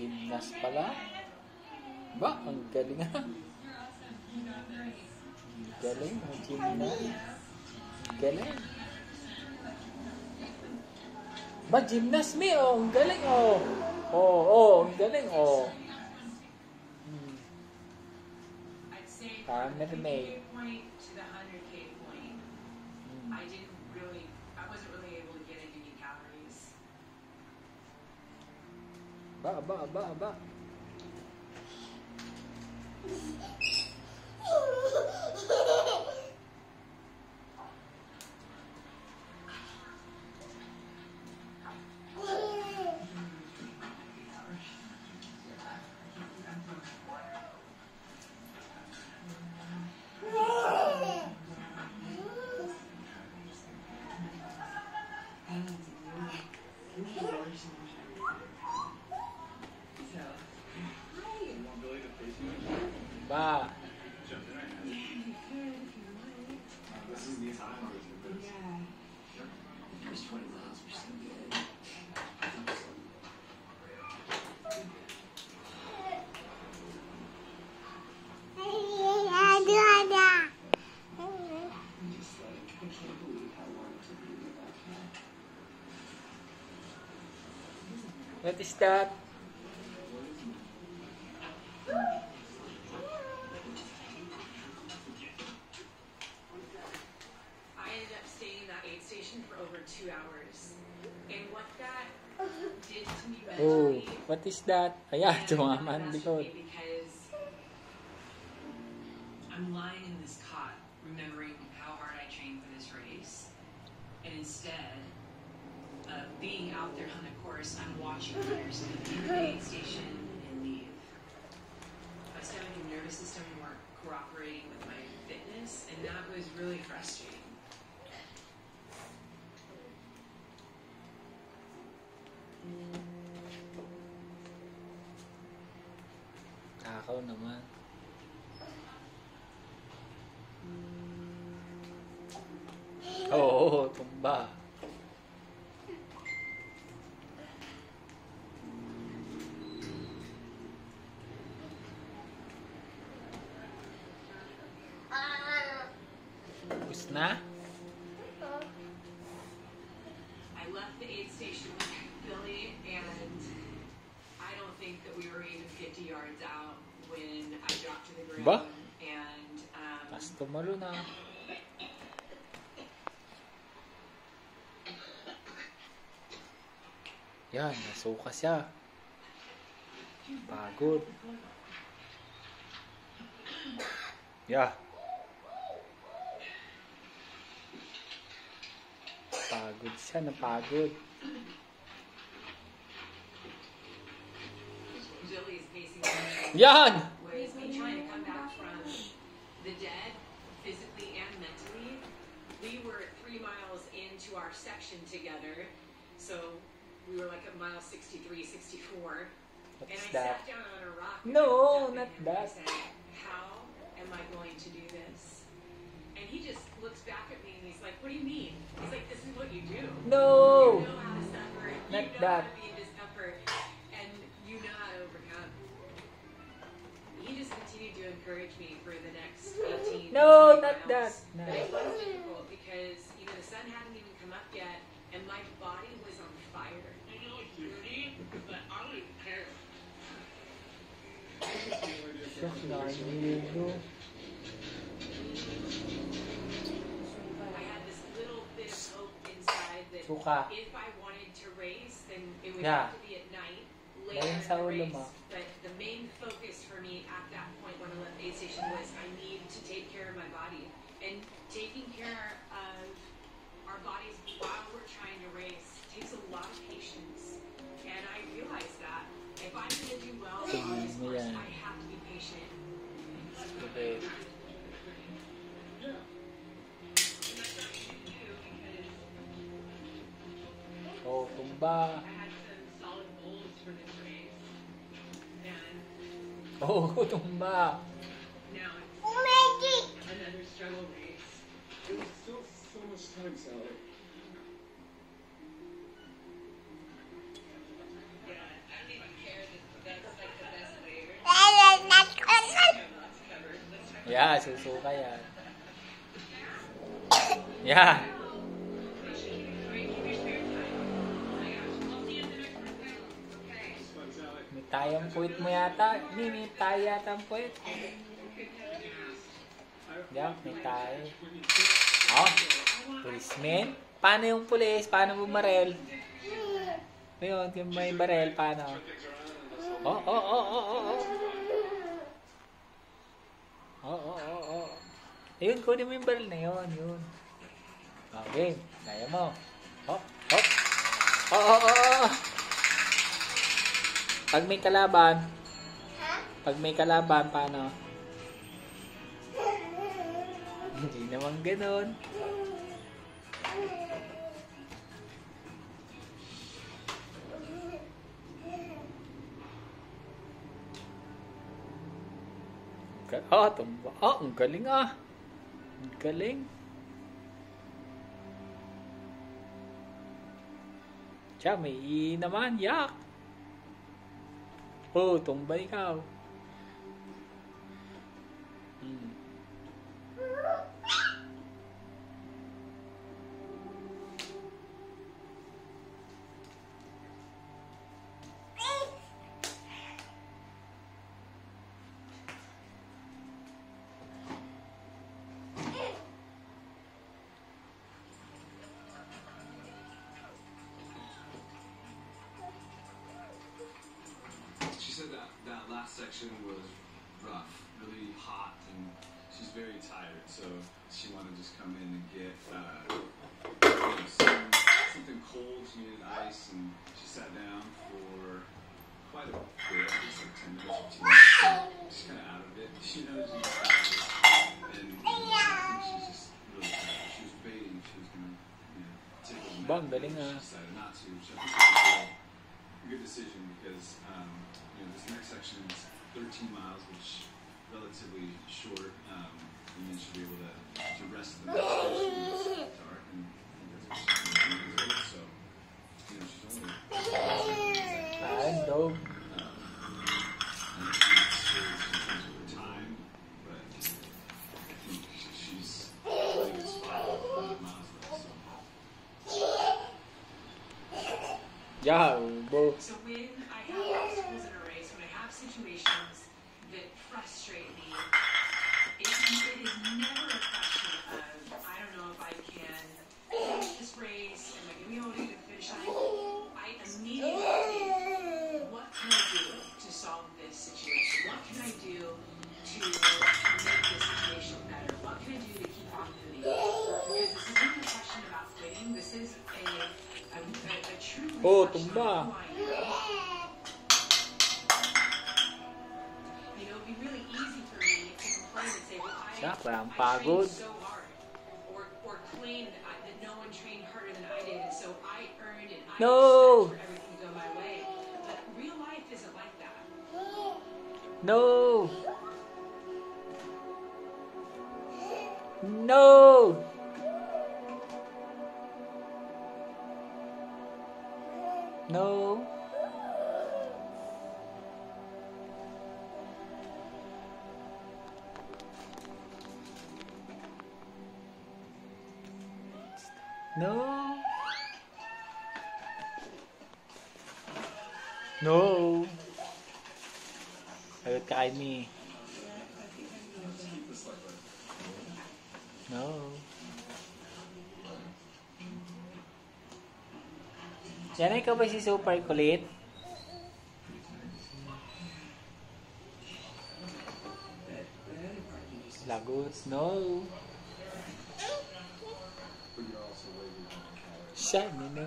gymnast pala. Ba, ang galing ha. Galing, ang gymnast. Galing. Ba, gymnast me, oh. Ang galing, oh. Oh, ang galing, oh. Camera May. Ba. Ba. What is that? Oh, what is that? Ayan, tumaman likod. I'm lying in this cot, remembering how hard I trained for this race, and instead of being out there on the course, I'm watching runners leave the aid station and leave. My stomach and nervous system weren't cooperating with my fitness, and that was really frustrating. Takaw naman. Oo, tumba. Tapos na? I left the aid station with Billy, and I don't think that we were even 50 yards out when I dropped to the ground. Ba? And Tapos tumalo na. Yan, nasuka siya. Pagod. Yeah. Pagod siya, napagod. Billy is pacing around. Yan! Whereas me trying to come back from the dead, physically and mentally, we were 3 miles into our section together, so we were like at mile 63, 64. What's and I that? sat down on a rock. And No, I looked up not at him that. And I said, how am I going to do this? And he just looks back at me and he's like, what do you mean? He's like, this is what you do. No! You know how to suffer. You Not know that. how to be in discomfort. And you know how to overcome. He just continued to encourage me for the next 18 No, 20 not miles. that. No. But it was difficult because, you know, the sun hadn't even come up yet and my body was on fire. I know it's dirty, but I don't care. Just nahihilo. I had this little bit of hope inside that Suka. if I wanted to race, then it would Yeah. have to be at night, later Dahil in sa the ulo race. mo. But the main focus for me at that point when I left the aid station was I need to take care of my body. And taking care of our bodies while we're trying to race takes a lot of patience. And I realized that if I'm going to do well on this course, Yan. I have to be patient. Okay. Oh, tumba. I had some solid goals for this race. And Oh, tumba. now it's another struggle race. It was still so much time, Sally. Yeah, I don't even care that Yeah, susuka yan. Yeah. May tayang puwit mo yata. May tayo yata ang puwit. Yeah, may tayo. Oh, policeman. Paano yung pulis? Paano bumarel? Ayun, yung may barel, paano? Oh. Oh. Ayun, kunin mo yung baril na yun, yun. Okay, kaya mo. Hop. Oh. Pag may kalaban, paano? Hindi naman ganun. Tumba. Ang galing ah. Ang galing. Siya, may naman. Yak. Oh, tumba ikaw. She said that last section was rough, really hot, and she's very tired, so she wanted to just come in and get something cold. She needed ice, and she sat down for quite a bit, I guess like 10 minutes, 15 minutes, just kind of out of it. She knows she's tired, and I think she's just really tired. She was debating if she was going to take a nap, but she decided not to, so I think it was a good decision because this next section is 13 miles, which is relatively short, and then she'll be able to rest the next station when it's dark, and that's what she's going to do. So, she's only Dog. time, but I think she's really good spot 100 miles left. Yeah, both. So when I have obstacles in a race, when I have situations that frustrate me, it is never a question of, I don't know if I can finish this race, am I going to be able to get to the finish line? I immediately think, what can I do to solve this situation? What can I do to make this situation better? What can I do to keep on moving? Because this isn't a question about quitting. This is a true Oh, reflection tumba. of who I am. It'd be really easy for me to complain and say, well, Siya, parang I pagod. trained so hard, or claim that no one trained harder than I did, and so I earned and I No. expect for everything to go my way. But real life isn't like that. No. No. No. No. No. Sagot ka kay me. No. Yan, ikaw ba si super kulit? Lagot. No. Siya, no.